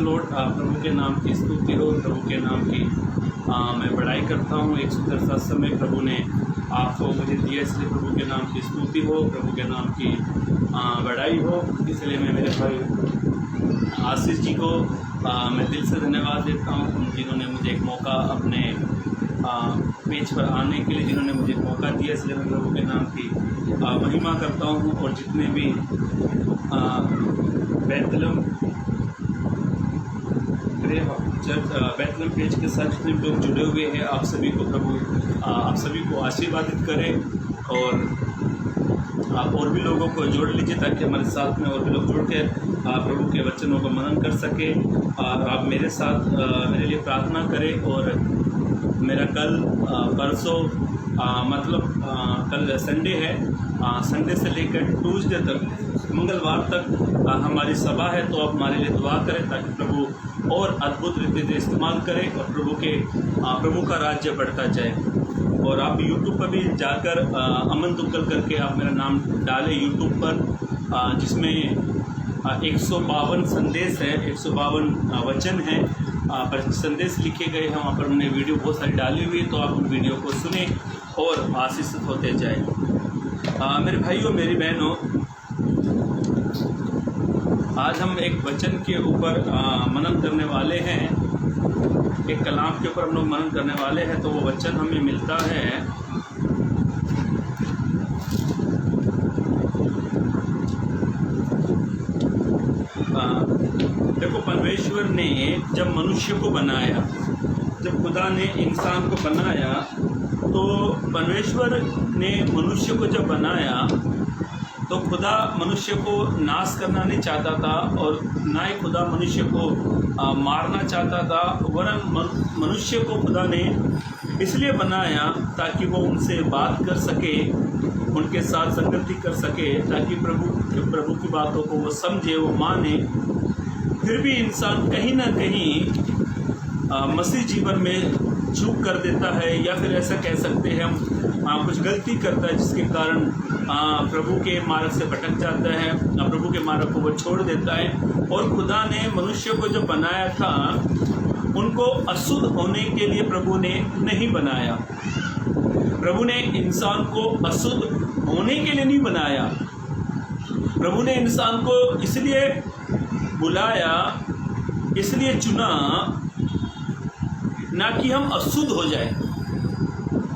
Lord. प्रभु के नाम की स्तुति हो, प्रभु के नाम की मैं बड़ाई करता हूँ। एक सुंदर सा समय प्रभु ने आपको मुझे दिया, इसलिए प्रभु के नाम की स्तुति हो, प्रभु के नाम की बड़ाई हो। इसलिए मैं मेरे भाई आशीष जी को मैं दिल से धन्यवाद देता हूँ, जिन्होंने मुझे एक मौका अपने पेज पर आने के लिए, जिन्होंने मुझे मौका दिया। इसलिए मैं प्रभु के नाम की महिमा करता हूँ। और जितने भी बैतलम चर्च बैतलम पेज के साथ जितने लोग जुड़े हुए हैं, आप सभी को प्रभु आप सभी को आशीर्वादित करें। और आप और भी लोगों को जोड़ लीजिए, ताकि हमारे साथ में और भी लोग जुड़ के प्रभु के वचनों को मनन कर सके। और आप मेरे साथ मेरे लिए प्रार्थना करें। और मेरा कल परसों कल संडे है, संडे से लेकर ट्यूसडे तक, मंगलवार तक हमारी सभा है। तो आप हमारे लिए दुआ करें, ताकि प्रभु और अद्भुत रीति से इस्तेमाल करें और प्रभु का राज्य बढ़ता जाए। और आप यूट्यूब पर भी जाकर अमन दुग्गल करके आप मेरा नाम डालें यूट्यूब पर, जिसमें 152 संदेश है, 152 वचन है, पर संदेश लिखे गए हैं। वहाँ पर हमने वीडियो बहुत सारी डाली हुई है, तो आप उन वीडियो को सुने और आशीषित होते जाए। मेरे भाइयों, मेरी बहनों, आज हम एक वचन के ऊपर मनन करने वाले हैं, एक कलाम के ऊपर हम लोग मनन करने वाले हैं। तो वो वचन हमें मिलता है देखो, परमेश्वर ने जब मनुष्य को बनाया, जब खुदा ने इंसान को बनाया, तो परमेश्वर ने मनुष्य को जब बनाया तो खुदा मनुष्य को नाश करना नहीं चाहता था, और ना ही खुदा मनुष्य को मारना चाहता था। वरन मनुष्य को खुदा ने इसलिए बनाया ताकि वो उनसे बात कर सके, उनके साथ संगति कर सके, ताकि प्रभु की बातों को वो समझे, वो माने। फिर भी इंसान कहीं ना कहीं मसीह जीवन में चूक कर देता है, या फिर ऐसा कह सकते हैं हम कुछ गलती करता है, जिसके कारण प्रभु के मार्ग से भटक जाता है, प्रभु के मार्ग को वो छोड़ देता है। और खुदा ने मनुष्य को जो बनाया था, उनको अशुद्ध होने के लिए प्रभु ने नहीं बनाया। प्रभु ने इंसान को अशुद्ध होने के लिए नहीं बनाया। प्रभु ने इंसान को इसलिए बुलाया, इसलिए चुना, ना कि हम अशुद्ध हो जाए।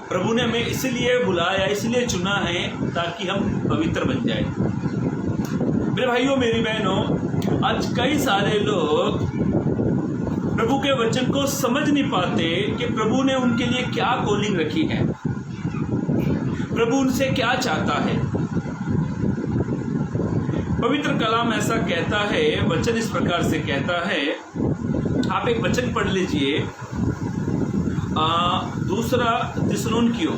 प्रभु ने हमें इसलिए बुलाया, इसलिए चुना है, ताकि हम पवित्र बन जाए। मेरे भाइयों, मेरी बहनों, आज कई सारे लोग प्रभु के वचन को समझ नहीं पाते कि प्रभु ने उनके लिए क्या कॉलिंग रखी है, प्रभु उनसे क्या चाहता है। पवित्र कलाम ऐसा कहता है, वचन इस प्रकार से कहता है। आप एक वचन पढ़ लीजिए, दूसरा थिस्सलुनीकियों,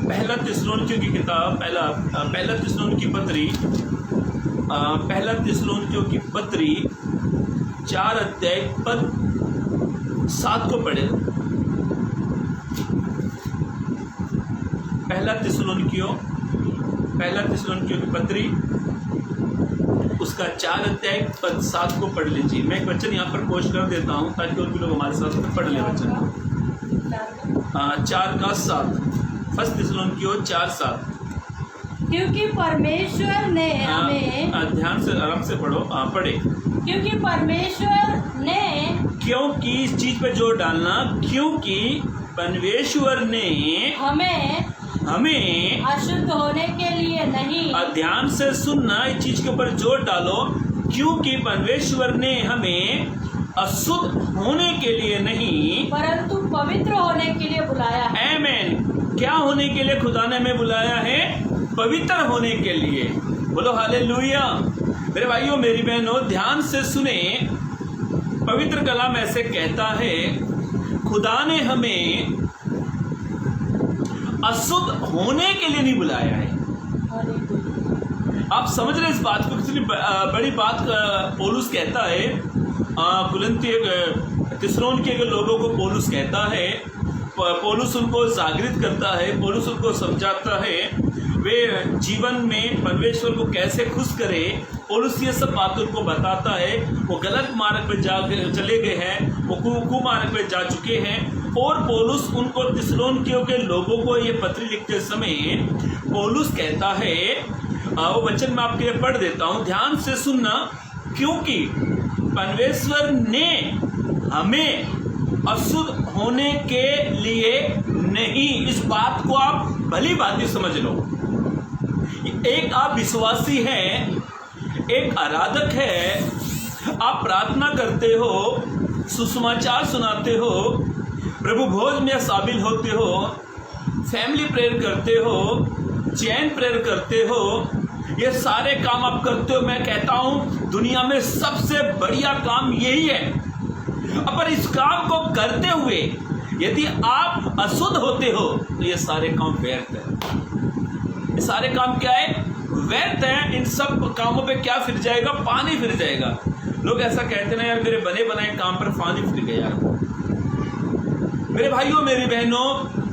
पहला थिस्सलुनीकियों की किताब, पहला थिस्सलुनीकी पत्री, पहला थिस्सलुनीकियों की पत्री 4 अध्याय पद 7 को पढ़े। पहला थिस्सलुनीकियों की पत्री, उसका 4 अध्याय पद 7 को पढ़ लीजिए। मैं एक वचन यहाँ पर पोस्ट कर देता हूँ, ताकि और भी लोग हमारे साथ पढ़ ले वचन। 4 का 7, फर्स्ट थिस्सलुनीकियों 4:7। क्योंकि परमेश्वर ने हमें, ध्यान से आराम से पढ़ो, पढ़े। क्योंकि परमेश्वर ने, क्योंकि इस चीज पे जोर डालना, क्योंकि परमेश्वर ने हमें अशुद्ध होने के लिए नहीं, ध्यान से सुनना, इस चीज के ऊपर जोर डालो, क्योंकि परमेश्वर ने हमें अशुद्ध होने के लिए नहीं, परंतु पवित्र होने के लिए बुलाया है। आमीन। क्या होने के लिए खुदा ने हमें बुलाया है? पवित्र होने के लिए। बोलो हालेलुया। मेरे भाइयों, मेरी बहनों, ध्यान से सुने। पवित्र कलाम ऐसे कहता है, खुदा ने हमें अशुद्ध होने के लिए नहीं बुलाया है। आप समझ रहे इस बात को? कितनी बड़ी बात पौलुस कहता है। थिस्सलुनीके के लोगों को पौलुस कहता है, पौलुस उनको जागृत करता है, पौलुस उनको समझाता है, वे जीवन में परमेश्वर को कैसे खुश करे, पौलुस ये सब बातों को बताता है। वो गलत मार्ग पर चले गए हैं, वो कुमार्ग पर जा चुके हैं। और पौलुस उनको थिस्सलुनीकियों के लोगों को ये पत्र लिखते समय पौलुस कहता है, वो वचन मैं आपके लिए पढ़ देता हूँ, ध्यान से सुनना, क्योंकि परमेश्वर ने हमें अशुद्ध होने के लिए नहीं, इस बात को आप भली भांति समझ लो। एक आप विश्वासी हैं, एक आराधक है, आप प्रार्थना करते हो, सुसमाचार सुनाते हो, प्रभु भोज में शामिल होते हो, फैमिली प्रेयर करते हो, चैन प्रेयर करते हो, ये सारे काम आप करते हो। मैं कहता हूं दुनिया में सबसे बढ़िया काम यही है। पर इस काम को करते हुए यदि आप अशुद्ध होते हो तो ये सारे काम व्यर्थ है। ये सारे काम क्या है? व्यर्थ है। इन सब कामों पे क्या फिर जाएगा? पानी फिर जाएगा। लोग ऐसा कहते ना, यार मेरे बने बनाए काम पर पानी फिर गया। मेरे भाइयों मेरी बहनों,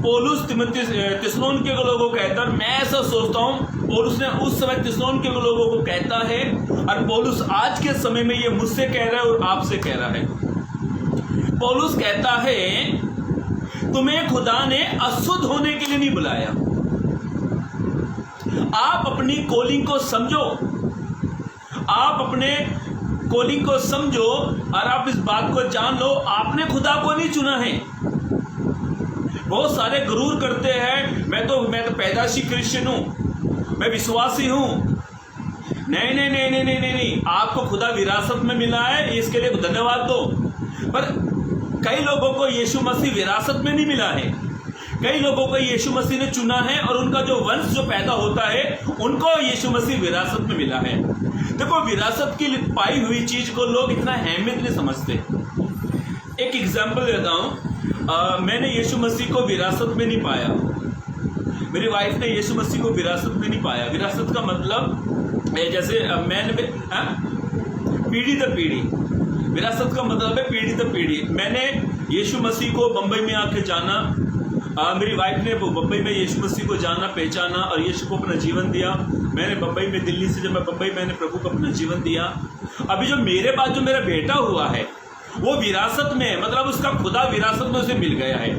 पौलुस थिस्सलुनीकियों के लोगों को कहता है, मैं ऐसा सोचता हूँ पौलुस ने उस समय थिस्सलुनीकियों के लोगों को कहता है, और पौलुस आज के समय में ये मुझसे कह रहा है और आपसे कह रहा है। पौलुस कहता है तुम्हें खुदा ने अशुद्ध होने के लिए नहीं बुलाया। आप अपनी कॉलिंग को समझो, आप अपने कॉलिंग को समझो और आप इस बात को जान लो, आपने खुदा को नहीं चुना है। बहुत सारे गुरूर करते हैं, मैं तो पैदाशी क्रिश्चियन हूं, मैं विश्वासी हूं। नहीं नहीं नहीं नहीं नहीं नहीं, आपको खुदा विरासत में मिला है, इसके लिए धन्यवाद दो। पर कई लोगों को यीशु मसीह विरासत में नहीं मिला है। कई लोगों को यीशु मसीह ने चुना है और उनका जो वंश जो पैदा होता है उनको यीशु मसीह विरासत में मिला है। देखो, विरासत की पाई हुई चीज को लोग इतना अहमियत नहीं समझते। एक एग्जाम्पल देता हूँ, मैंने यीशु मसीह को विरासत में नहीं पाया, मेरी वाइफ ने यीशु मसीह को विरासत में नहीं पाया। विरासत का मतलब जैसे मैंने पीढ़ी दर पीढ़ी, विरासत का मतलब है पीढ़ी दर पीढ़ी। मैंने यीशु मसीह को बम्बई में आके जाना, मेरी वाइफ ने बम्बई में यीशु मसीह को जाना, पहचाना और यीशु को अपना जीवन दिया। मैंने बम्बई में, दिल्ली से जब मैं बम्बई, मैंने प्रभु को अपना जीवन दिया। अभी जो मेरे बाद जो मेरा बेटा हुआ है वो विरासत में, मतलब उसका खुदा विरासत में उसे मिल गया है।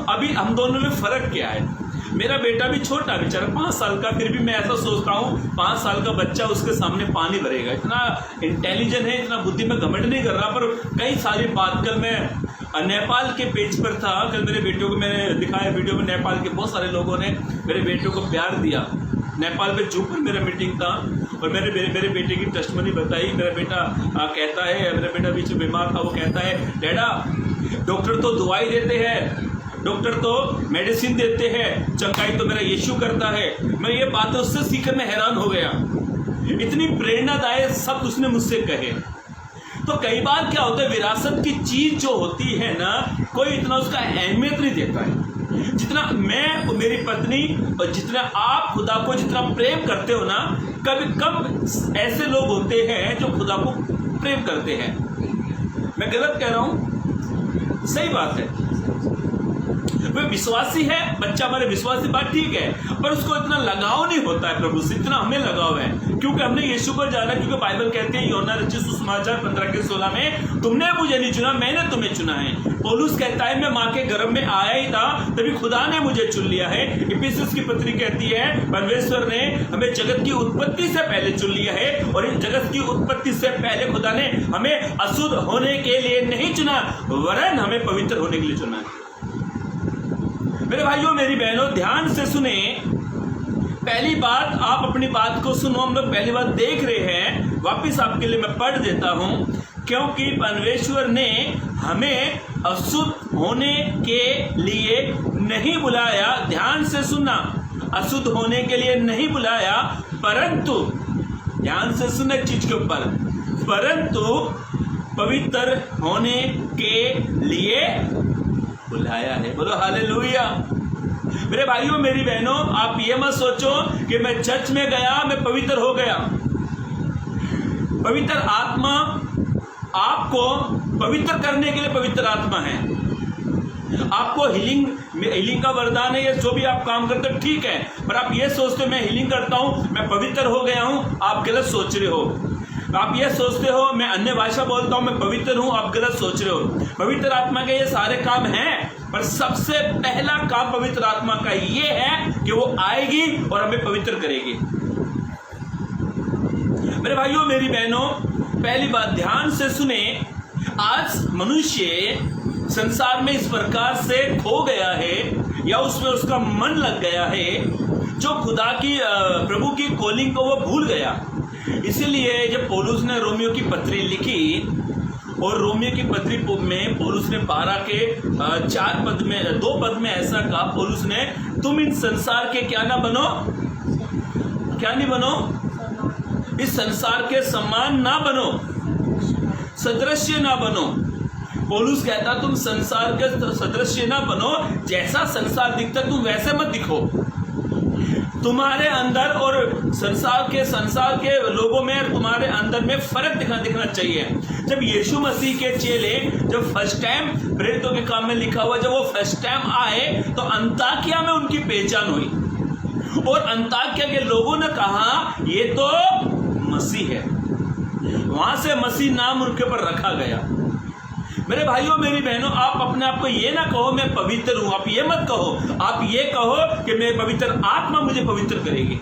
अभी हम दोनों में फर्क क्या है? मेरा बेटा भी छोटा बेचारा 5 साल का, फिर भी मैं ऐसा सोचता हूँ 5 साल का बच्चा उसके सामने पानी भरेगा। इतना इंटेलिजेंट है, इतना बुद्धि में घमंड नहीं कर रहा। पर कई सारी बात, कल मैं नेपाल के पेज पर था, कल मेरे बेटे को मैंने दिखाया वीडियो में, नेपाल के बहुत सारे लोगों ने मेरे बेटे को प्यार दिया। नेपाल में जू पर मेरा मीटिंग था और मेरे बेटे की टेस्टमनी बताई। मेरा बेटा कहता है, मेरा बेटा बीच में बीमार था, वो कहता है डैडा डॉक्टर तो दवाई देते हैं, डॉक्टर तो मेडिसिन देते हैं, चंगाई तो मेरा यीशु करता है। मैं ये बातें उससे सीखकर मैं हैरान हो गया। इतनी प्रेरणादायक शब्द उसने मुझसे कहे। तो कई बार क्या होता है, विरासत की चीज जो होती है ना, कोई इतना उसका अहमियत नहीं देता है जितना मैं और मेरी पत्नी, और जितना आप खुदा को जितना प्रेम करते हो ना। कभी कम ऐसे लोग होते हैं जो खुदा को प्रेम करते हैं। मैं गलत कह रहा हूं? सही बात है। वे विश्वासी है, बच्चा हमारे विश्वासी, बात ठीक है, पर उसको इतना लगाव नहीं होता है प्रभु से, इतना हमें लगाव है क्योंकि हमने यीशु को जाना। क्योंकि बाइबल कहते हैं यूहन्ना रचित सुसमाचार 15:16 में, तुमने मुझे नहीं चुना, मैंने तुम्हें चुना है। पौलुस कहता है, मैं माँ के गर्भ में आया ही था तभी खुदा ने मुझे चुन लिया है। इफिसियंस की पत्री कहती है, परमेश्वर ने हमें जगत की उत्पत्ति से पहले चुन लिया है, और इन जगत की उत्पत्ति से पहले खुदा ने हमें अशुद्ध होने के लिए नहीं चुना, वरन हमें पवित्र होने के लिए चुना है। मेरे भाइयों मेरी बहनों, ध्यान से सुने। पहली बात, आप अपनी बात को सुनो। हम लोग पहली बात देख रहे हैं, वापिस आपके लिए मैं पढ़ देता हूं। क्योंकि परमेश्वर ने हमें अशुद्ध होने के लिए नहीं बुलाया। ध्यान से सुनना, अशुद्ध होने के लिए नहीं बुलाया, परंतु ध्यान से सुनना चीज के ऊपर, परंतु पवित्र होने के लिए बुलाया है। बोलो हालेलुया। मेरे भाइयों मेरी बहनों, आप ये मत सोचो कि मैं चर्च में गया मैं पवित्र हो गया। पवित्र आत्मा आपको पवित्र करने के लिए पवित्र आत्मा है। आपको हीलिंग हीलिंग का वरदान है, ये जो भी आप काम करते हो ठीक है, पर आप ये सोचते हो मैं हीलिंग करता हूँ, मैं पवित्र हो गया हूँ, आप गलत सोच रहे हो। आप ये सोचते हो मैं अन्य भाषा बोलता हूँ, मैं पवित्र हूँ, आप गलत सोच रहे हो। पवित्र आत्मा के ये सारे काम हैं, पर सबसे पहला काम पवित्र आत्मा का ये है कि वो आएगी और हमें पवित्र करेगी। मेरे भाइयों मेरी बहनों, पहली बात ध्यान से सुने, आज मनुष्य संसार में इस प्रकार से खो गया है या उसमें उसका मन लग गया है, जो खुदा की प्रभु की कॉलिंग को वो भूल गया। इसीलिए जब पौलुस ने रोमियो की पत्री लिखी, और रोमियो की पत्री में पौलुस ने 12 के 2 पद में ऐसा कहा, पौलुस ने, तुम इन संसार के क्या ना बनो, क्या नहीं बनो, इस संसार के समान ना बनो, सदृश्य ना बनो। पौलुस कहता तुम संसार के सदृश्य ना बनो, जैसा संसार दिखता तुम वैसे मत दिखो। तुम्हारे अंदर और संसार के लोगों में, तुम्हारे अंदर में फर्क दिखना चाहिए। जब यीशु मसीह के चेले जब फर्स्ट टाइम प्रेरितों के काम में लिखा हुआ, जब वो फर्स्ट टाइम आए तो अंताकिया में उनकी पहचान हुई, और अंताकिया के लोगों ने कहा ये तो मसीह है। वहां से मसीह नाम उनके ऊपर रखा गया। मेरे भाइयों मेरी बहनों, आप अपने आप को ये ना कहो मैं पवित्र हूं, आप ये मत कहो, आप ये कहो कि मैं पवित्र आत्मा मुझे पवित्र करेगी।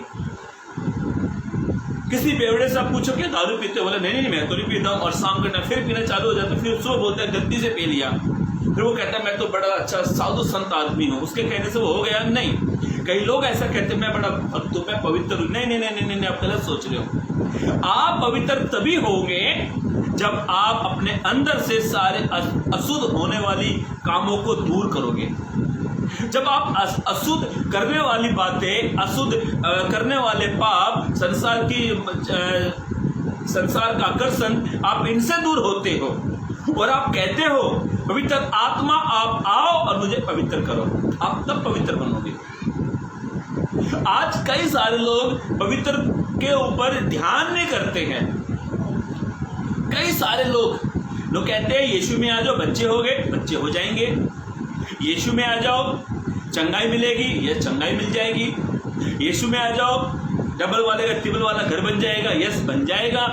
किसी बेवड़े से आप पूछो कि दारू पीते हो, बोले नहीं मैं तो नहीं पीता हूं, और शाम को फिर पीना चालू हो जाता, फिर सुबह बोलते हैं गलती से पी लिया, फिर वो कहता है मैं तो बड़ा अच्छा साधु संत आदमी हूं, उसके कहने से वो हो गया। नहीं, कई लोग ऐसा कहते हैं मैं बड़ा भक्त हूं, मैं पवित्र हूं। नहीं, आप गलत सोच रहे हो। आप पवित्र तभी होंगे जब आप अपने अंदर से सारे अशुद्ध होने वाली कामों को दूर करोगे। जब आप अशुद्ध करने वाली बातें, अशुद्ध करने वाले पाप, संसार का आकर्षण, आप इनसे दूर होते हो और आप कहते हो पवित्र आत्मा आप आओ और मुझे पवित्र करो, आप तब पवित्र बनोगे। आज कई सारे लोग पवित्र के ऊपर ध्यान नहीं करते हैं। कई सारे लोग कहते हैं यीशु में आ जाओ, बच्चे हो गए, बच्चे हो जाएंगे। यीशु में आ जाओ, चंगाई मिलेगी, यस चंगाई मिल जाएगी। यीशु में आ जाओ, डबल वाले का ट्रिपल वाला घर बन जाएगा, यस बन जाएगा।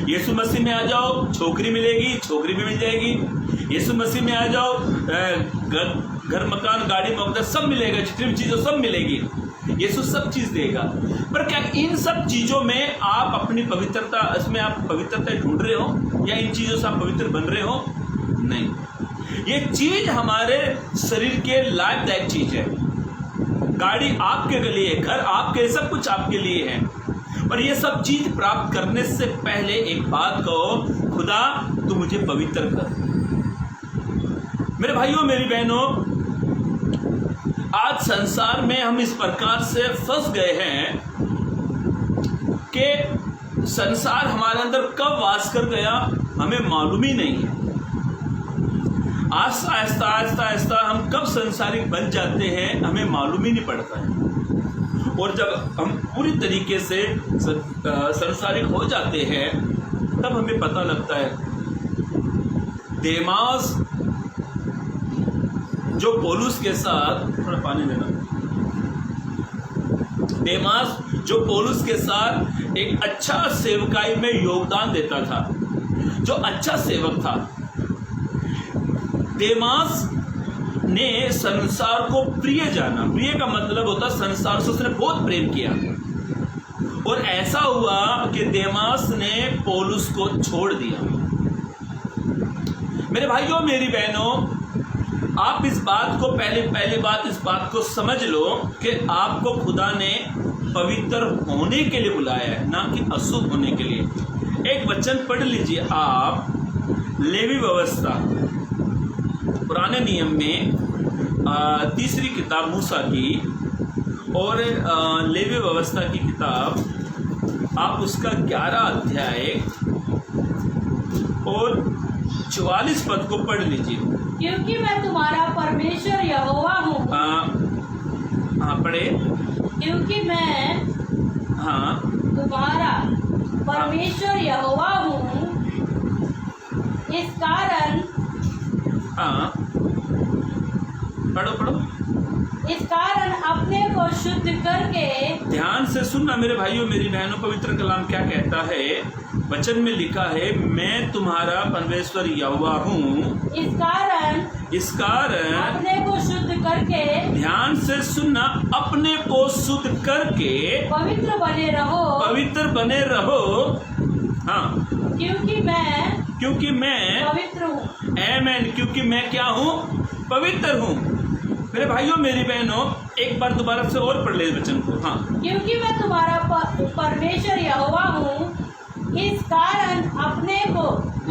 यीशु मसीह में आ जाओ, छोकरी मिलेगी, छोकरी भी मिल जाएगी। यीशु मसीह में आ जाओ, घर मकान गाड़ी मौका सब मिलेगा, जितनी चीज़ें सब मिलेगी, यीशु सब चीज देगा। पर क्या इन सब चीजों में आप अपनी पवित्रता, इसमें आप पवित्रता ढूंढ रहे हो, या इन चीजों से आप पवित्र बन रहे हो? नहीं, ये चीज हमारे शरीर के लाभदायक चीज है। गाड़ी आपके लिए, घर आपके, सब कुछ आपके लिए है। पर ये सब चीज प्राप्त करने से पहले एक बात कहो, खुदा तू मुझे पवित्र कर। मेरे भाइयों मेरी बहनों, आज संसार में हम इस प्रकार से फंस गए हैं कि संसार हमारे अंदर कब वास कर गया हमें मालूम ही नहीं है। आहिस्ता हम कब संसारिक बन जाते हैं हमें मालूम ही नहीं पड़ता है। और जब हम पूरी तरीके से संसारिक हो जाते हैं तब हमें पता लगता है। देमास जो पौलुस के साथ, थोड़ा पानी लेना, देमास जो पौलुस के साथ एक अच्छा सेवकाई में योगदान देता था, जो अच्छा सेवक था, देमास ने संसार को प्रिय जाना। प्रिय का मतलब होता संसार से उसने बहुत प्रेम किया, और ऐसा हुआ कि देमास ने पौलुस को छोड़ दिया। मेरे भाइयों मेरी बहनों, आप इस बात को पहली बात इस बात को समझ लो कि आपको खुदा ने पवित्र होने के लिए बुलाया है, ना कि अशुद्ध होने के लिए। एक वचन पढ़ लीजिए आप, लेवी व्यवस्था पुराने नियम में 3री किताब मूसा की, और लेवी व्यवस्था की किताब, आप उसका 11 अध्याय और 44 पद को पढ़ लीजिए। क्योंकि मैं तुम्हारा परमेश्वर यहोवा हूँ। हाँ पढ़े। क्योंकि मैं तुम्हारा परमेश्वर यहोवा हूँ, इस कारण पढ़ो। इस कारण अपने को शुद्ध करके, ध्यान से सुनना मेरे भाइयों मेरी बहनों, पवित्र कलाम क्या कहता है। वचन में लिखा है, मैं तुम्हारा परमेश्वर यहोवा हूँ। इस कारण अपने को शुद्ध करके, ध्यान से सुनना, अपने को शुद्ध करके पवित्र बने रहो। हाँ, क्योंकि मैं पवित्र हूँ। आमेन, क्योंकि मैं क्या हूँ? पवित्र हूँ। मेरे भाइयों मेरी बहनों, एक बार दोबारा से और पढ़ ले इस वचन को। हाँ, क्योंकि मैं तुम्हारा परमेश्वर यहोवा हूँ, इस कारण अपने को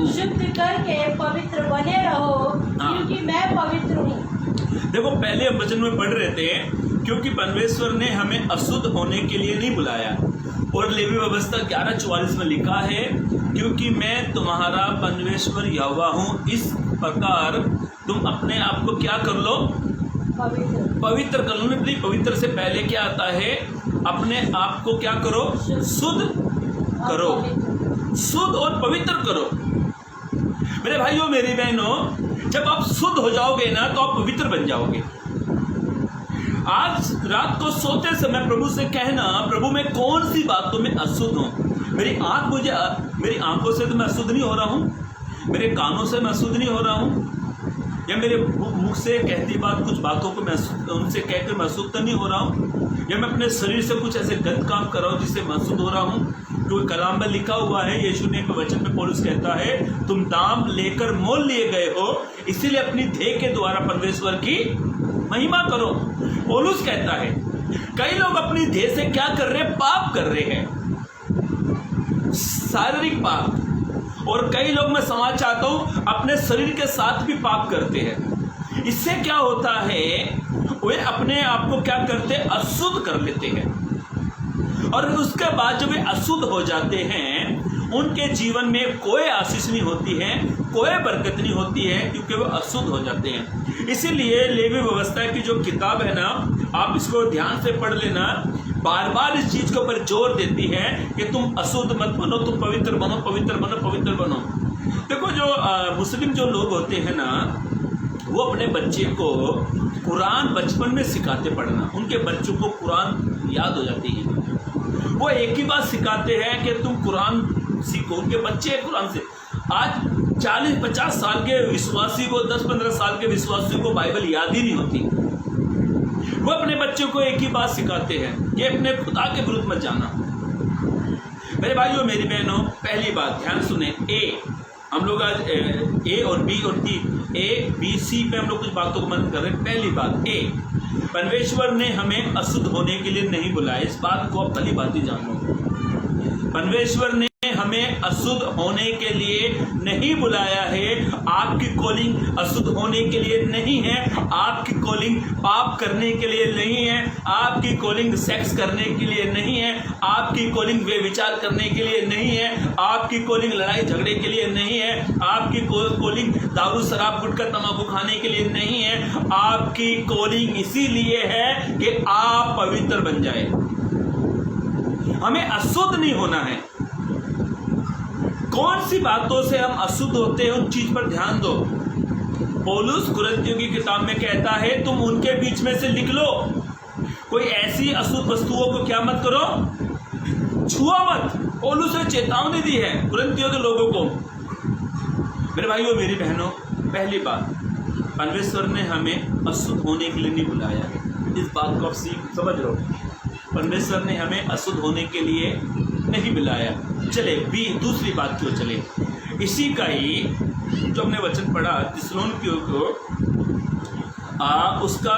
शुद्ध करके पवित्र बने रहो, क्योंकि मैं पवित्र हूँ। देखो, पहले हम वचन में पढ़ रहे थे, क्योंकि परमेश्वर ने हमें अशुद्ध होने के लिए नहीं बुलाया। और लेवी व्यवस्था 11:44 में लिखा है, क्योंकि मैं तुम्हारा परमेश्वर यहोवा हूँ, इस प्रकार तुम अपने आप को क्या कर लो? पवित्र कर लो। नहीं, पवित्र से पहले क्या आता है? अपने आप को क्या करो? शुद्ध करो, शुद्ध और पवित्र करो। मेरे भाइयों मेरी बहनों, जब आप शुद्ध हो जाओगे ना, तो आप पवित्र बन जाओगे। आज रात को सोते समय प्रभु से कहना, प्रभु मैं कौन सी बातों में अशुद्ध हूँ? मेरी आंखों से तो मैं अशुद्ध नहीं हो रहा हूँ, मेरे कानों से मैं अशुद्ध नहीं हो रहा हूँ, या मेरे मुख से कहती बात कुछ बातों को मैं उनसे कहकर मैं अशुद्ध नहीं हो रहा हूँ, या मैं अपने शरीर से कुछ ऐसे गलत काम कर रहा हूँ जिससे मैं अशुद्ध हो रहा हूँ। क्योंकि कलाम में लिखा हुआ है, यीशु ने एक वचन में पौलुस कहता है, तुम दाम लेकर मोल लिए गए हो, इसीलिए अपनी देह के द्वारा परमेश्वर की महिमा करो। पौलुस कहता है, कई लोग अपनी देह से क्या कर रहे हैं? पाप कर रहे हैं, शारीरिक पाप। और कई लोग, मैं समझ चाहता हूं, अपने शरीर के साथ भी पाप करते हैं। इससे क्या होता है? वे अपने आप को क्या करते हैं? अशुद्ध कर लेते हैं। और उसके बाद जब वे अशुद्ध हो जाते हैं, उनके जीवन में कोई आशीष नहीं होती है, कोई बरकत नहीं होती है, क्योंकि वो अशुद्ध हो जाते हैं। इसीलिए लेवी व्यवस्था की जो किताब है ना, आप इसको ध्यान से पढ़ लेना, बार बार इस चीज के ऊपर जोर देती है कि तुम अशुद्ध मत बनो, तुम पवित्र बनो, पवित्र बनो, पवित्र बनो। देखो, जो मुस्लिम जो लोग होते हैं ना, वो अपने बच्चे को कुरान बचपन में सिखाते पढ़ना, उनके बच्चों को कुरान याद हो जाती है। वो एक ही बात सिखाते हैं कि तुम कुरान सीखो, उनके बच्चे कुरान से। आज 40-50 साल के विश्वासी को, 10-15 साल के विश्वासी को बाइबल याद ही नहीं होती। वो अपने बच्चों को एक ही बात सिखाते हैं कि अपने खुदा के विरुद्ध मत जाना। मेरे भाइयों मेरी बहनों, पहली बात ध्यान सुने, हम लोग आज ए और बी और टी, A-B-C पे हम लोग कुछ बातों को मन कर रहे हैं। पहली बात, परमेश्वर ने हमें अशुद्ध होने के लिए नहीं बुलाया। इस बात को आप भली बात ही जानो, परमेश्वर ने हमें अशुद्ध होने के लिए नहीं बुलाया है। आपकी कॉलिंग अशुद्ध होने के लिए नहीं है, आपकी कॉलिंग पाप करने के लिए नहीं है, आपकी कॉलिंग सेक्स करने के लिए नहीं है, आपकी कॉलिंग व्यभिचार करने के लिए नहीं है, आपकी कॉलिंग लड़ाई झगड़े के लिए नहीं है, आपकी कॉलिंग दारू शराब गुटखा तंबाकू खाने के लिए नहीं है। आपकी कॉलिंग इसीलिए है कि आप पवित्र बन जाए। हमें अशुद्ध नहीं होना है। कौन सी बातों से हम अशुद्ध होते हैं, उन चीज पर ध्यान दो। पौलुस कुरिन्थियों की किताब में कहता है, तुम उनके बीच में से लिख लो, कोई ऐसी अशुद्ध वस्तुओं को क्या मत करो, छुआ मत। पौलुस ने चेतावनी दी है कुरिन्थियों के लोगों को। मेरे भाइयों मेरी बहनों, पहली बात, परमेश्वर ने हमें अशुद्ध होने के लिए नहीं बुलाया। इस बात को आप समझ लो, परमेश्वर ने हमें अशुद्ध होने के लिए नहीं बुलाया। चले बी, दूसरी बात क्यों चले, इसी का ही जो हमने वचन पढ़ा थिस्सलुनीकियों को, उसका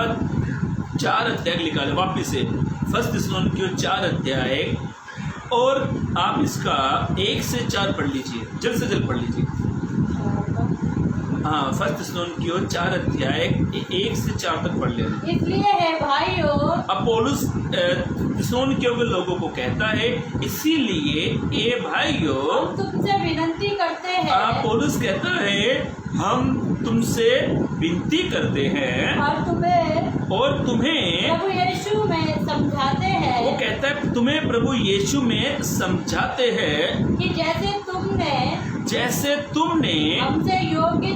4 अध्याय लिखा है वापिस से, 1 थिस्सलुनीकियों 4 अध्याय, और आप इसका 1 से 4 पढ़ लीजिए, जल्द से जल्द पढ़ लीजिए। हाँ, 1 थिस्सलुनीकियों 4 अध्याय 1 से 4 तक पढ़ लेना। इसलिए है भाइयों, अब पौलुस थिस्सलुनीकियों के लोगों को कहता है, इसीलिए ए भाइयों, हम तुमसे विनती करते हैं। पौलुस कहता है, हम तुमसे विनती करते हैं और तुम्हें प्रभु यीशु में समझाते हैं। वो कहता है, तुम्हें प्रभु यीशु में समझाते हैं कि जैसे तुमने जैसे तुमने हमसे योग्य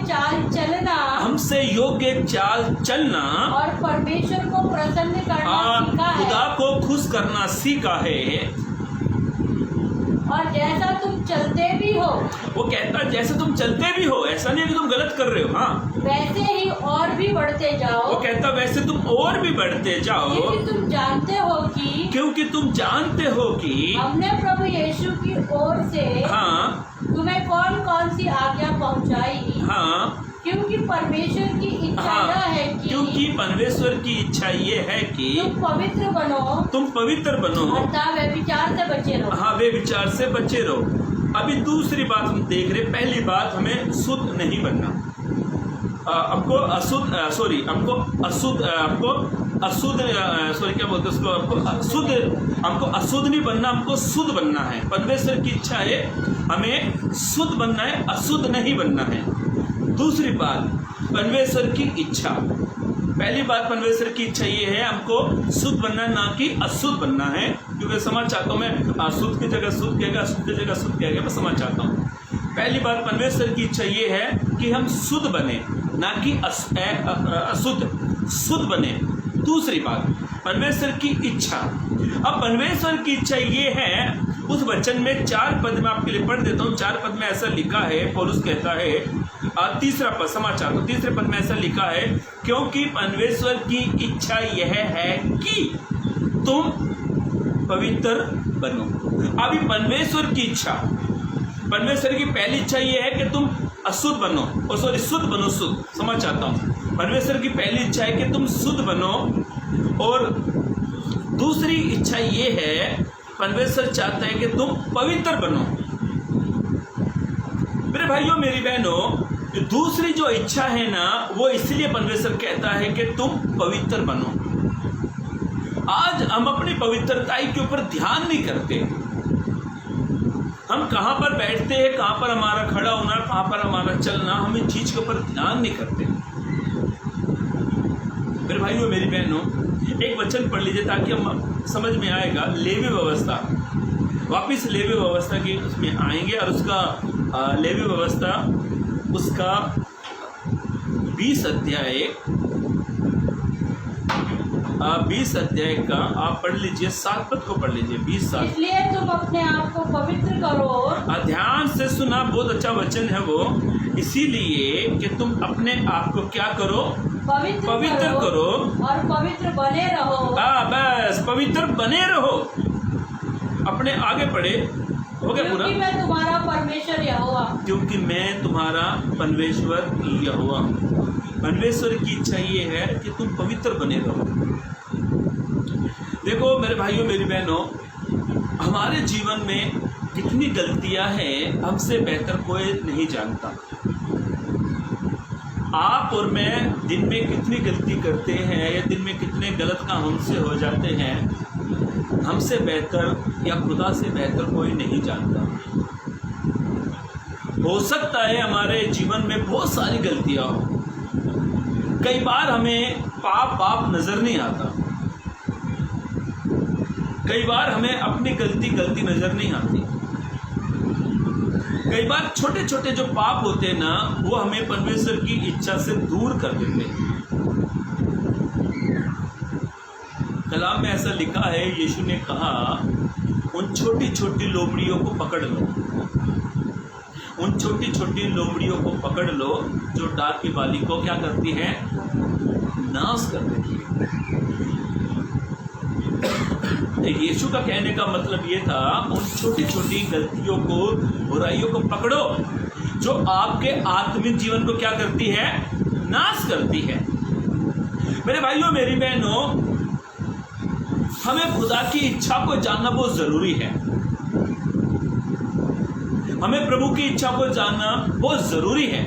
चाल चलना और परमेश्वर को प्रसन्न करना सीखा है, खुदा को खुश करना सीखा है। और जैसा तुम चलते भी हो, वो कहता है जैसे तुम चलते भी हो, ऐसा नहीं है कि तुम गलत कर रहे हो, हाँ, वैसे ही और भी बढ़ते जाओ। वो कहता वैसे तुम और भी बढ़ते जाओ, क्योंकि तुम जानते हो कि हमने प्रभु यीशु की ओर से हाँ तुम्हें कौन कौन सी आज्ञा पहुंचाई। हाँ क्योंकि परमेश्वर की इच्छा हाँ, यह है कि क्योंकि परमेश्वर की इच्छा ये है कि तुम पवित्र बनो अर्थात व्यभिचार से बचे रहो। हाँ, वे विचार से बचे रहो। अभी दूसरी बात हम देख रहे, पहली बात हमें शुद्ध नहीं बनना, हमको अशुद्ध हमको अशुद्ध नहीं बनना, हमको शुद्ध बनना है। परमेश्वर की इच्छा है हमें शुद्ध बनना है, अशुद्ध नहीं बनना है। दूसरी बात परमेश्वर की इच्छा, पहली बात परमेश्वर की इच्छा ये है हमको शुद्ध बनना है, ना कि अशुद्ध बनना है। क्योंकि समझ चाहता हूँ मैं, अशुद्ध की जगह शुद्ध किया गया, अशुद्ध की जगह शुद्ध किया गया, मैं समझ चाहता हूँ। पहली बात परमेश्वर की इच्छा ये है कि हम शुद्ध बने, ना कि शुद्ध बने। दूसरी बात परमेश्वर की इच्छा, अब परमेश्वर की इच्छा ये है, उस वचन में 4 पद में आपके लिए पढ़ देता हूँ। 4 पद में ऐसा लिखा है, पौलुस कहता है, तीसरा पद समाचार तो तीसरे पद में ऐसा लिखा है, क्योंकि परमेश्वर की इच्छा यह है कि तुम पवित्र बनो। अभी परमेश्वर की इच्छा, परमेश्वर की पहली इच्छा यह है कि तुम अशुद्ध बनो, शुद्ध बनो, शुद्ध समझ चाहता हूँ। परमेश्वर की पहली इच्छा है कि तुम शुद्ध बनो, और दूसरी इच्छा ये है, परमेश्वर चाहता है कि तुम पवित्र बनो। मेरे भाइयों मेरी बहनों, दूसरी जो इच्छा है ना, वो इसलिए परमेश्वर कहता है कि तुम पवित्र बनो। आज हम अपनी पवित्रता के ऊपर ध्यान नहीं करते। हम कहाँ पर बैठते हैं, कहाँ पर हमारा खड़ा होना, कहाँ पर हमारा चलना, हम इन चीज के ऊपर ध्यान नहीं करते। मेरे भाइयों मेरी बहनों, एक वचन पढ़ लीजिए ताकि हम समझ में आएगा। लेवी व्यवस्था, वापिस लेवी व्यवस्था की उसमें आएंगे, और उसका लेवी व्यवस्था उसका 20 अध्याय का आप पढ़ लीजिए, 7 पद को पढ़ लीजिए, 20-7। इसलिए तुम अपने आप को पवित्र करो। ध्यान से सुना, बहुत अच्छा वचन है वो। इसीलिए कि तुम अपने आप को क्या करो, पवित्र करो और पवित्र बने रहो। बस पवित्र बने रहो। अपने आगे पढ़े, हो गया पूरा। क्योंकि मैं तुम्हारा परमेश्वर यहोवा, क्योंकि मैं तुम्हारा परमेश्वर यहोवा। परमेश्वर की इच्छा ये है कि तुम पवित्र बने रहो। देखो मेरे भाइयों मेरी बहनों, हमारे जीवन में कितनी गलतियां हैं, हमसे बेहतर कोई नहीं जानता। आप और मैं दिन में कितनी गलती करते हैं, या दिन में कितने गलत काम हमसे हो जाते हैं, हमसे बेहतर या खुदा से बेहतर कोई नहीं जानता। हो सकता है हमारे जीवन में बहुत सारी गलतियां हो, कई बार हमें पाप नजर नहीं आता, कई बार हमें अपनी गलती नजर नहीं आती। कई बार छोटे छोटे जो पाप होते हैं ना, वो हमें परमेश्वर की इच्छा से दूर कर देते हैं। कलाम में ऐसा लिखा है, यीशु ने कहा, उन छोटी छोटी लोमड़ियों को पकड़ लो, उन छोटी छोटी लोमड़ियों को पकड़ लो जो डाक की बाली को क्या करती है, नाश कर देती है। यीशु का कहने का मतलब ये था, उन छोटी छोटी गलतियों को, बुराइयों को पकड़ो जो आपके आत्मिक जीवन को क्या करती है, नाश करती है। मेरे भाइयों मेरी बहनों, हमें खुदा की इच्छा को जानना बहुत जरूरी है। हमें प्रभु की इच्छा को जानना बहुत जरूरी है।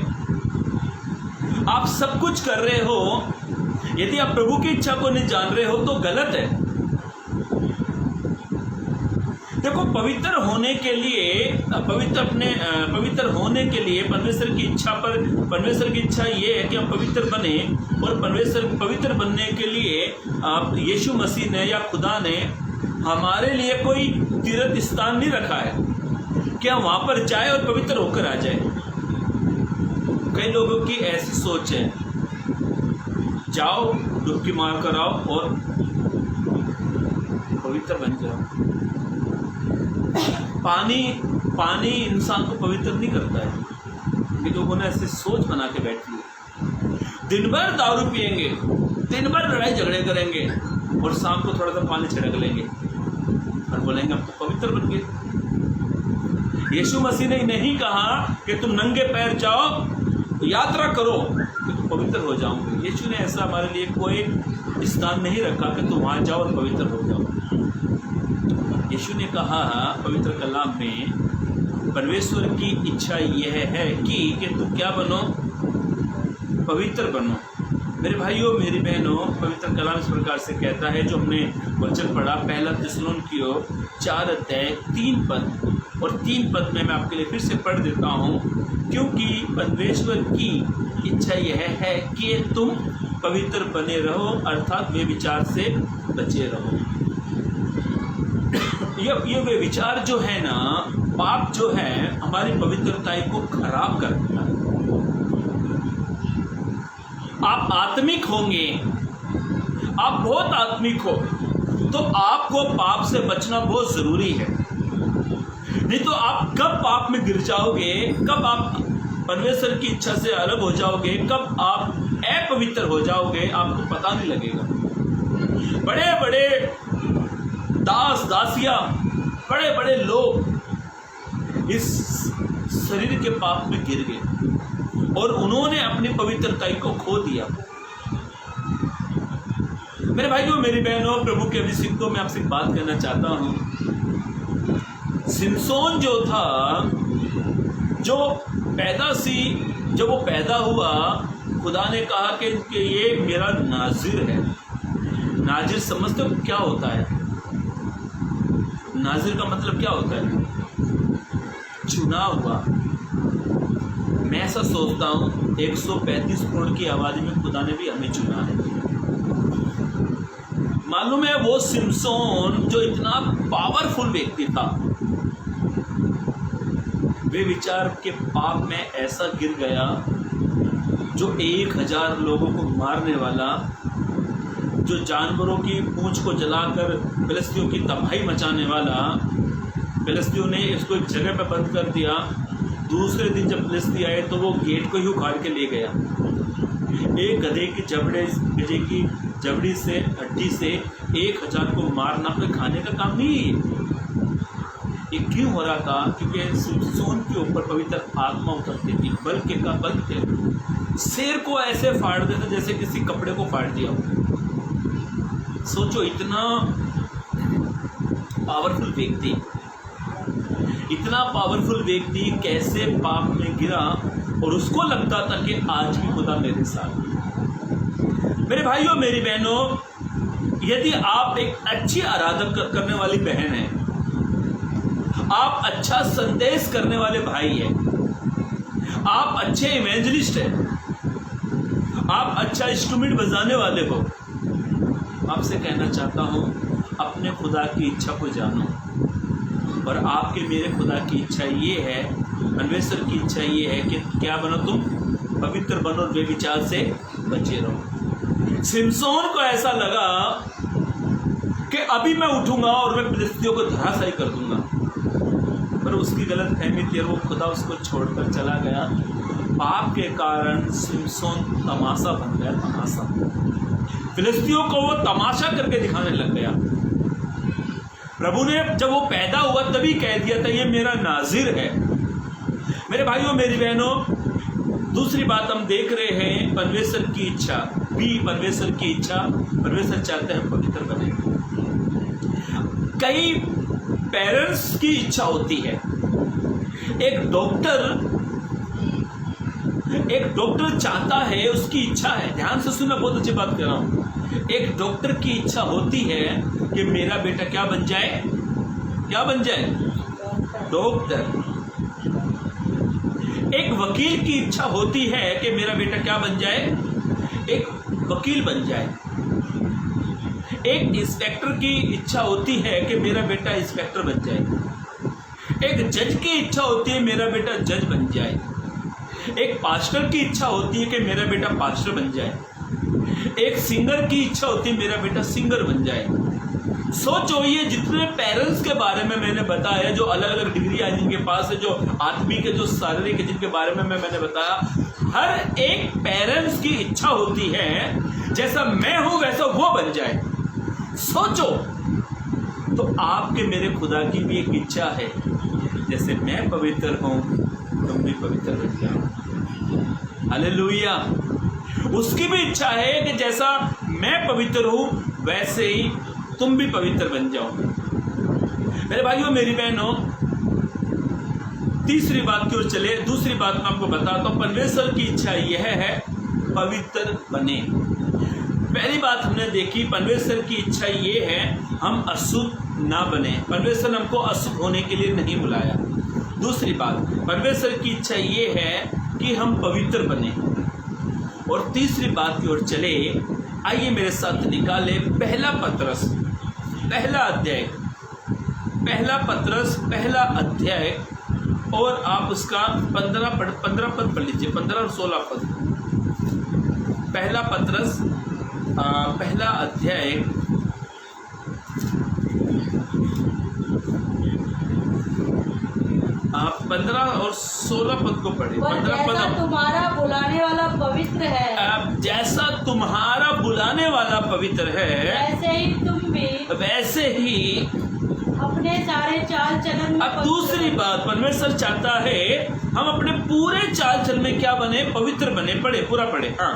आप सब कुछ कर रहे हो, यदि आप प्रभु की इच्छा को नहीं जान रहे हो तो गलत है। देखो, पवित्र होने के लिए परमेश्वर की इच्छा ये है कि हम पवित्र बने, और पवित्र बनने के लिए यीशु मसीह ने या खुदा ने हमारे लिए कोई तीर्थ स्थान नहीं रखा है। क्या वहां पर जाए और पवित्र होकर आ जाए। कई लोगों की ऐसी सोच है, जाओ डुबकी मार कर आओ और पवित्र बन जाओ। पानी इंसान को पवित्र नहीं करता है। ये लोगों ने ऐसी सोच बना के बैठी है, दिन भर दारू पिएंगे, दिन भर लड़ाई झगड़े करेंगे और शाम को थोड़ा सा पानी छिड़क लेंगे और बोलेंगे हम तो पवित्र बन गए। यीशु मसीह ने नहीं कहा कि तुम नंगे पैर जाओ यात्रा करो कि तुम पवित्र हो जाओगे। यीशु ने ऐसा हमारे लिए कोई स्थान नहीं रखा कि तुम वहां जाओ और पवित्र हो जाओ। यीशु ने कहा पवित्र कलाम में, परमेश्वर की इच्छा यह है कि तुम क्या बनो, पवित्र बनो। मेरे भाइयों मेरी बहनों, पवित्र कलाम इस प्रकार से कहता है, जो हमने वचन पढ़ा पहला थिस्सलुनीकियों 4:3 और 3 पद में मैं आपके लिए फिर से पढ़ देता हूँ। क्योंकि परमेश्वर की इच्छा यह है कि तुम पवित्र बने रहो, अर्थात वे विचार से बचे रहो। ये वे विचार जो है ना, पाप जो है हमारी पवित्रता को खराब कर देता है। आप आत्मिक होंगे, आप बहुत आत्मिक हो तो आपको पाप से बचना बहुत जरूरी है। नहीं तो आप कब पाप में गिर जाओगे, कब आप परमेश्वर की इच्छा से अलग हो जाओगे, कब आप अपवित्र हो जाओगे, आपको पता नहीं लगेगा। बड़े बड़े दास दासियां, बड़े बड़े लोग इस शरीर के पाप में गिर गए और उन्होंने अपनी पवित्रता को खो दिया। मेरे भाइयों मेरी बहनों, प्रभु के अभिषिक्तों, मैं आपसे एक बात कहना चाहता हूं। सिमसोन जो था, जब वो पैदा हुआ, खुदा ने कहा कि ये मेरा नाजिर है। नाजिर समझते हो क्या होता है? नाजिर का मतलब क्या होता है? चुना हुआ। मैं ऐसा सोचता हूँ 135 करोड़ की आबादी में खुदा ने भी हमें चुना है। मालूम है वो सिमसोन जो इतना पावरफुल व्यक्ति था, वे विचार के पाप में ऐसा गिर गया, जो 1000 लोगों को मारने वाला, जो जानवरों की पूंछ को जलाकर फिलिस्तियों की तबाही मचाने वाला, फिलिस्तियों ने इसको एक जगह पर बंद कर दिया। दूसरे दिन जब फिलिस्ती आए तो वो गेट को ही उखाड़ के ले गया। एक गधे की जबड़ी से, हड्डी से 1000 को मारना कोई खाने का काम नहीं है। ये क्यों हो रहा था? क्योंकि सिमसोन के ऊपर पवित्र आत्मा उतरती थी, बल थे। शेर को ऐसे फाड़ देता जैसे किसी कपड़े को फाड़ दिया हो। सोचो, इतना पावरफुल व्यक्ति कैसे पाप में गिरा और उसको लगता था कि आज भी खुदा मेरे साथ। मेरे भाइयों मेरी बहनों, यदि आप एक अच्छी आराधना करने वाली बहन है, आप अच्छा संदेश करने वाले भाई है, आप अच्छे इवेंजलिस्ट है, आप अच्छा इंस्ट्रूमेंट बजाने वाले हो, आपसे कहना चाहता हूं, अपने खुदा की इच्छा को जानो। और आपके मेरे खुदा की इच्छा ये है, परमेश्वर की इच्छा ये है कि क्या बनो, तुम पवित्र बनो और बेविचार से बचे रहो। सिमसोन को ऐसा लगा कि अभी मैं उठूंगा और मैं फिलिस्तियों को धराशायी कर दूंगा, पर उसकी गलत फहमी थी और वो खुदा उसको छोड़कर चला गया। पाप के कारण सिमसोन तमाशा बन गया, तमाशा। फिलिस्तियों को वो तमाशा करके दिखाने लग गया। प्रभु ने जब वो पैदा हुआ तभी कह दिया था ये मेरा नाजिर है। मेरे भाइयों मेरी बहनों, दूसरी बात हम देख रहे हैं, परमेश्वर की इच्छा भी, परमेश्वर की इच्छा, परमेश्वर चाहते हैं पवित्र बने। कई पेरेंट्स की इच्छा होती है। एक डॉक्टर चाहता है, उसकी इच्छा है, ध्यान से सुनना, बहुत अच्छी बात कर रहा हूं। एक डॉक्टर की इच्छा होती है कि मेरा बेटा क्या बन जाए, डॉक्टर। एक वकील की इच्छा होती है कि मेरा बेटा क्या बन जाए, एक वकील बन जाए। एक इंस्पेक्टर की इच्छा होती है कि मेरा बेटा इंस्पेक्टर बन जाए। एक जज की इच्छा होती है मेरा बेटा जज बन जाए, एक पास्टर की इच्छा होती है कि मेरा बेटा पास्टर बन जाए, एक सिंगर की इच्छा होती है मेरा बेटा सिंगर बन जाए। सोचो, ये जितने पेरेंट्स के बारे में मैंने बताया, जो अलग अलग डिग्री है जिनके पास है, जो आत्मिक है, जो शारीरिक है, जिनके बारे में मैंने बताया, हर एक पेरेंट्स की इच्छा होती है जैसा मैं हूं वैसा वो बन जाए। सोचो, तो आपके मेरे खुदा की भी एक इच्छा है, जैसे मैं पवित्र हूं तुम भी पवित्र बन जाओ। हालेलुया। उसकी भी इच्छा है कि जैसा मैं पवित्र हूं वैसे ही तुम भी पवित्र बन जाओ। मेरे भाइयों, मेरी बहनों, तीसरी बात की ओर चले। दूसरी बात मैं आपको बताता हूं, परमेश्वर की इच्छा यह है पवित्र बने। पहली बात हमने देखी, परमेश्वर की इच्छा ये है हम अशुद्ध ना बने। परमेश्वर ने हमको अशुद्ध होने के लिए नहीं बुलाया। दूसरी बात, परमेश्वर की इच्छा ये है कि हम पवित्र बने। और तीसरी बात की ओर चले, आइए मेरे साथ निकाले पहला पत्रस पहला अध्याय और आप उसका 15 पद पढ़ लीजिए, 15 और 16 पद। पहला पत्रस पहला अध्याय 15 और 16 पद को पढ़े। 15 पद। तुम्हारा बुलाने वाला पवित्र है, जैसा तुम्हारा बुलाने वाला पवित्र है वैसे ही अपने सारे चाल चलन में। अब दूसरी बात, परमेश्वर चाहता है हम अपने पूरे चाल चलन में क्या बने? पवित्र बने। पढ़े, पूरा पढ़े। हाँ,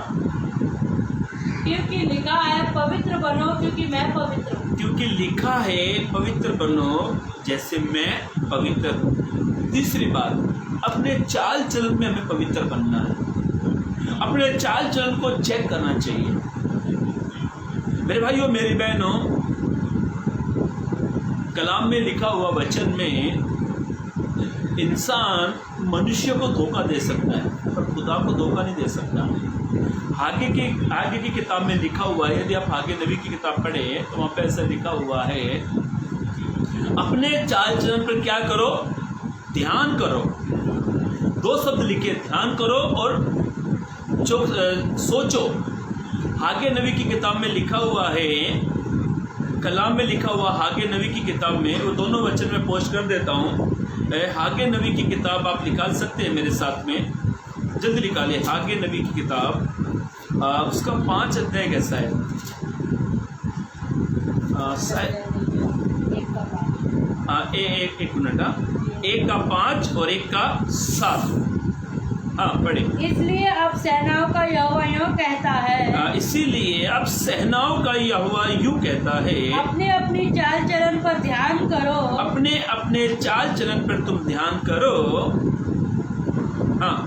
क्योंकि लिखा है पवित्र बनो क्योंकि मैं पवित्र हूँ। क्योंकि लिखा है पवित्र बनो जैसे मैं पवित्र हूँ। तीसरी बात, अपने चाल चलन में हमें पवित्र बनना है। अपने चाल चलन को चेक करना चाहिए। मेरे भाइयों, मेरी बहनों, कलाम में लिखा हुआ वचन में इंसान मनुष्य को धोखा दे सकता है पर खुदा को धोखा नहीं दे सकता। आगे की किताब में लिखा हुआ है, यदि आप आगे नबी की किताब पढ़े तो वहाँ पे ऐसा लिखा हुआ है, अपने चाल चलन पर क्या करो? ध्यान करो। 2 शब्द लिखे, ध्यान करो और सोचो। आगे नबी की किताब में लिखा हुआ है, कलाम में लिखा हुआ हागे नबी की किताब में, वो दोनों वचन में पोस्ट कर देता हूँ। हागे नबी की किताब आप निकाल सकते हैं मेरे साथ में, जल्दी निकालिए। हागे नबी की किताब उसका 5 अध्याय कैसा है? एक मिनट, 1 का 5 और 1 का 7। हाँ, पढ़े। इसलिए अब सेनाओं का यहोवा यूं कहता है, इसीलिए अब सेनाओं का यहोवा यूं कहता है, अपने अपनी चाल चलन पर ध्यान करो। अपने अपने चाल चलन पर तुम ध्यान करो। हाँ,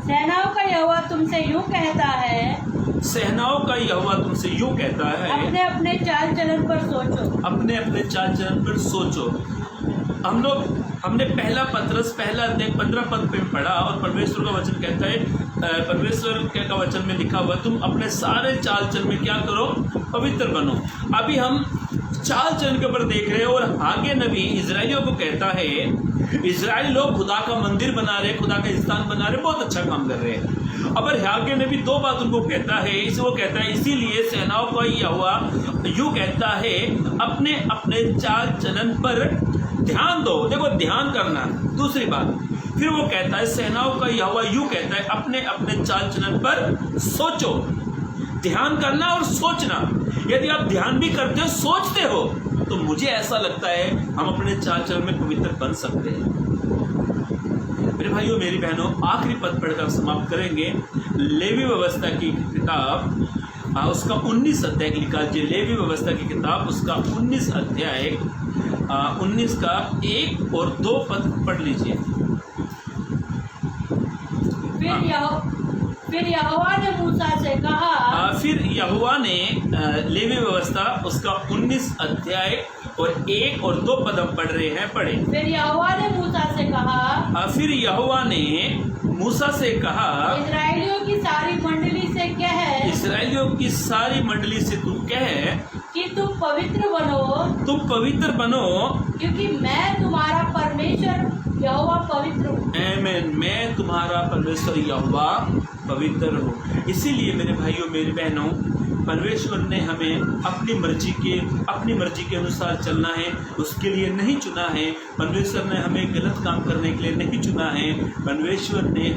सेनाओं का यहोवा तुमसे यूं कहता है, सेनाओं का यहोवा तुमसे यूं कहता है, अपने अपने चाल चलन पर सोचो। अपने अपने चाल चलन पर सोचो। हमने पहला पत्रस पहला अध्याय 15 पद पे पढ़ा और परमेश्वर का वचन कहता है, परमेश्वर का वचन में लिखा हुआ तुम अपने सारे चाल चलन में क्या करो? पवित्र बनो। अभी हम चाल चलन के ऊपर देख रहे हैं और आगे नबी इजराइलियों को कहता है, इजराइल लोग खुदा का मंदिर बना रहे, खुदा का स्थान बना रहे, बहुत अच्छा काम कर रहे हैं। अब आगे नबी 2 बात उनको कहता है, वो कहता है इसीलिए सेनाओं का यहोवा यूं कहता है, अपने अपने चाल चलन पर ध्यान दो। देखो, ध्यान करना। दूसरी बात, फिर वो कहता है सेनाओं का यहोवा यूं कहता है, अपने अपने चाल चलन पर सोचो। ध्यान करना और सोचना। यदि आप ध्यान भी करते हो, सोचते हो, तो मुझे ऐसा लगता है हम अपने चाल चलन में पवित्र बन सकते हैं। मेरे भाइयों, मेरी बहनों, आखिरी पद पढ़कर समाप्त करेंगे। लेवी व्यवस्था की किताब उसका 19 अध्याय लिखा है। लेवी व्यवस्था की किताब उसका 19 अध्याय 19 का 1 और 2 पद पढ़ लीजिए। फिर यहोवा ने मूसा से कहा, फिर यहोवा ने लेवी व्यवस्था उसका 19 अध्याय और 1 और 2 पद हम पढ़ रहे हैं। पढ़े। फिर यहोवा ने मूसा से कहा, फिर यहोवा ने मूसा से कहा, इस्राएलियों की सारी मंडली से कह, इसराइलियों की सारी मंडली से तू कह कि तुम पवित्र बनो, तुम पवित्र बनो, क्योंकि मैं तुम्हारा परमेश्वर यहोवा पवित्र हूँ। आमीन। मैं तुम्हारा परमेश्वर यहोवा पवित्र हूँ। इसीलिए मेरे भाइयों मेरी बहनों, परमेश्वर ने हमें अपनी मर्जी के अनुसार चलना है, उसके लिए नहीं चुना है। परमेश्वर ने हमें गलत काम करने के लिए नहीं चुना है। परमेश्वर ने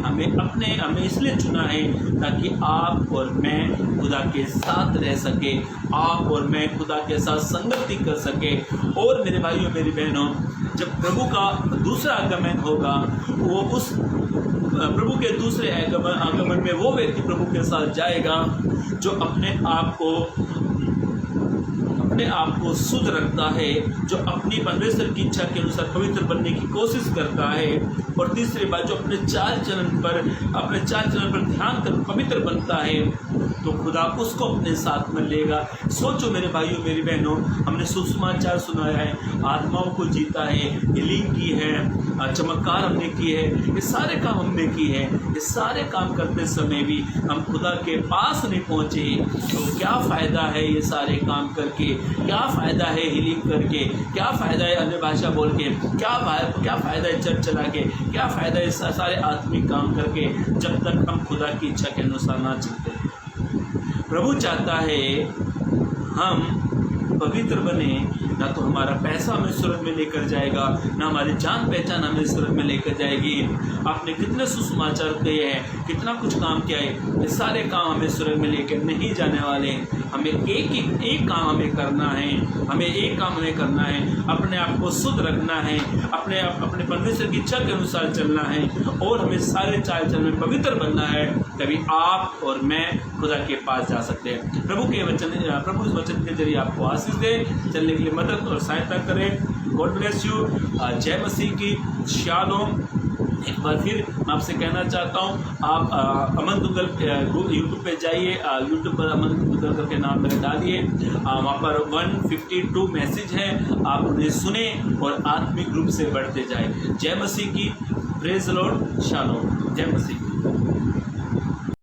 हमें इसलिए चुना है ताकि आप और मैं खुदा के साथ रह सके, आप और मैं खुदा के साथ संगति कर सके। और मेरे भाइयों मेरी बहनों, जब प्रभु का दूसरा आगमन होगा, वो उस प्रभु के दूसरे आगमन में वो व्यक्ति प्रभु के साथ जाएगा जो अपने आप को शुद्ध रखता है, जो अपनी परमेश्वर की इच्छा के अनुसार पवित्र बनने की कोशिश करता है। और तीसरी बात, जो अपने चाल चलन पर ध्यान कर पवित्र बनता है, तो खुदा उसको अपने साथ में लेगा। सोचो मेरे भाइयों मेरी बहनों, हमने सुसमाचार सुनाया है, आत्माओं को जीता है, हीलिंग की है, चमत्कार हमने किए हैं, ये सारे काम हमने किए हैं। ये सारे काम करते समय भी हम खुदा के पास नहीं पहुँचे, तो क्या फ़ायदा है ये सारे काम करके? क्या फ़ायदा है हीलिंग करके? क्या फ़ायदा है अन्य भाषा बोल के? क्या फ़ायदा है चर्च चला के? क्या फ़ायदा है सारे आत्मिक काम करके, जब तक हम खुदा की इच्छा के अनुसार ना चलते? प्रभु चाहता है हम पवित्र बने, ना तो हमारा पैसा हमें स्वर्ग में लेकर जाएगा, ना हमारी जान पहचान हमें स्वर्ग में लेकर जाएगी। आपने कितने सुसमाचार किए हैं, कितना कुछ काम किया है, ये सारे काम हमें स्वर्ग में लेकर नहीं जाने वाले। हमें एक काम हमें करना है, अपने आप को शुद्ध रखना है, अपने परमेश्वर की इच्छा के अनुसार चलना है, और हमें सारे चाल चलन में पवित्र बनना है। तभी आप और मैं खुदा के पास जा सकते हैं। प्रभु इस वचन के जरिए आपको आशीष दे, चलने के लिए मदद और सहायता करें। God bless you. जय मसीह की। शालोम। एक बार फिर मैं आपसे कहना चाहता हूँ, आप अमन दुग्गल यूट्यूब पे जाइए, यूट्यूब पर अमन दुग्गल करके नाम मेरे डालिए, वहाँ पर 152 मैसेज हैं, आप उन्हें सुने और आत्मिक रूप से बढ़ते जाए। जय मसीह की। Praise the Lord. शालोम। जय मसीह।